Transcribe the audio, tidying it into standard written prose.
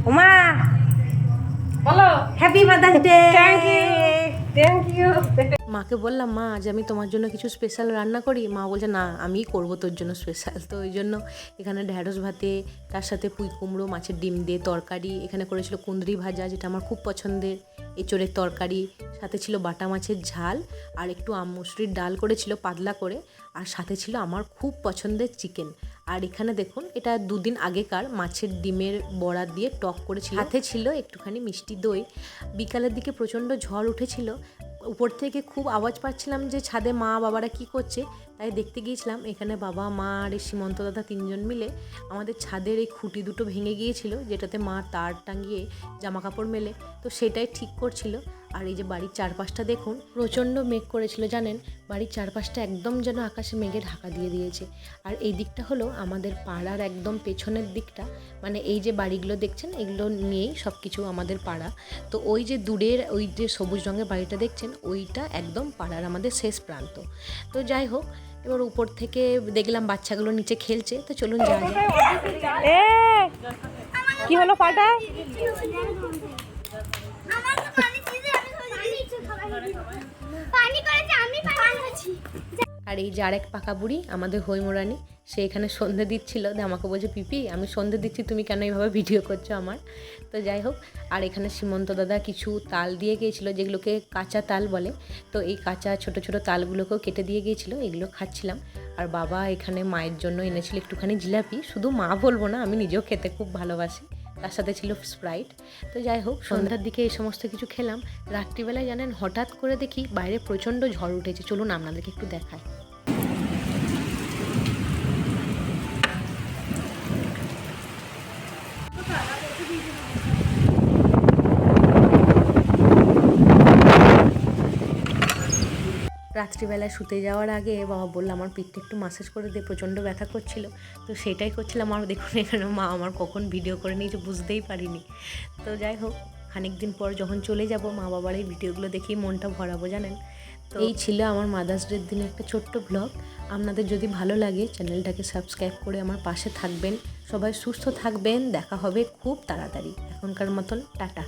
ওমা বলো। Happy mother's day. Thank you. মাকে বললাম, মা আজ আমি তোমার জন্য কিছু স্পেশাল রান্না করি। মা বলছে না, আমিই করবো তোর জন্য স্পেশাল। তো ওই জন্য এখানে ঢ্যাঁড়স ভাতে, তার সাথে পুঁই কুমড়ো মাছের ডিম দিয়ে তরকারি, এখানে করেছিল কুঁদরি ভাজা যেটা আমার খুব পছন্দের, এঁচোড়ের তরকারি, সাথে ছিল বাটা মাছের ঝাল, আর একটু মসুরির ডাল করেছিল পাতলা করে, আর সাথে ছিল আমার খুব পছন্দের চিকেন। আর এখানে দেখুন, এটা 2 দিন আগেকার মাছের ডিমের বড়া দিয়ে টক করেছিল, সাথে ছিল একটুখানি মিষ্টি দই। বিকালের দিকে প্রচণ্ড ঝড় উঠেছিল, উপর থেকে খুব আওয়াজ পাচ্ছিলাম যে ছাদে মা বাবারা কি করছে, তাই দেখতে গিয়েছিলাম। এখানে বাবা, মা আর এই সীমন্ত দাদা 3 জন মিলে আমাদের ছাদের এই খুঁটি দুটো ভেঙে গিয়েছিল, যেটাতে মা তার টাঙিয়ে জামা কাপড় মেলে, তো সেটাই ঠিক করছিল। আর এই যে বাড়ির চারপাশটা দেখুন, প্রচণ্ড মেঘ করেছিল জানেন, বাড়ির চারপাশটা একদম যেন আকাশে মেঘে ঢাকা দিয়ে দিয়েছে। আর এই দিকটা হলো আমাদের পাড়ার একদম পেছনের দিকটা, মানে এই যে বাড়িগুলো দেখছেন এগুলো নিয়েই সব কিছু আমাদের পাড়া। তো ওই যে দূরের ওই যে সবুজ রঙের বাড়িটা দেখছেন, ওইটা একদম পাড়ার আমাদের শেষ প্রান্ত। তো যাই হোক, এবার উপর থেকে দেখলাম বাচ্চাগুলো নিচে খেলছে, তো চলুন যাওয়া যাক। কি হলো পাটা? আর এই যে আরেক পাকা বুড়ি আমাদের হৈমরানি, সে এখানে সন্ধে দিচ্ছিল, আমাকে বলছে, পিপি আমি সন্ধে দিচ্ছি, তুমি কেন এইভাবে ভিডিও করছো আমার? তো যাই হোক, আর এখানে সীমন্ত দাদা কিছু তাল দিয়ে গিয়েছিলো, যেগুলোকে কাঁচা তাল বলে। তো এই কাঁচা ছোট ছোট তালগুলোকেও কেটে দিয়ে গিয়েছিলো, এগুলো খাচ্ছিলাম। আর বাবা এখানে মায়ের জন্য এনেছিল একটুখানি জিলাপি, শুধু মা বলবো না, আমি নিজেও খেতে খুব ভালোবাসি। তার সাথে ছিল স্প্রাইট। তো যাই হোক, সন্ধ্যার দিকে এই সমস্ত কিছু খেলাম। রাত্রিবেলায় জানেন হঠাৎ করে দেখি বাইরে প্রচণ্ড ঝড় উঠেছে, চলুন আপনাদেরকে একটু দেখায়। রাত্রিবেলায় শুতে যাওয়ার আগে বাবা বললো আমার পিঠটা একটু মাসাজ করে দিয়ে, প্রচণ্ড ব্যথা করছিল। তো সেটাই করছিলাম। আর দেখুন এখানে মা আমার কখন ভিডিও করে নিয়েছে বুঝতেই পারিনি। তো যাই হোক, খানিক দিন পর যখন চলে যাব, মা বাবার এই ভিডিওগুলো দেখেই মনটা ভরাবো জানেন। তো এই ছিল আমার মাদার্স ডের দিনে একটা ছোট্ট ব্লগ। আপনাদের যদি ভালো লাগে চ্যানেলটাকে সাবস্ক্রাইব করে আমার পাশে থাকবেন। সবাই সুস্থ থাকবেন, দেখা হবে খুব তাড়াতাড়ি। এখনকার মতন টাটা।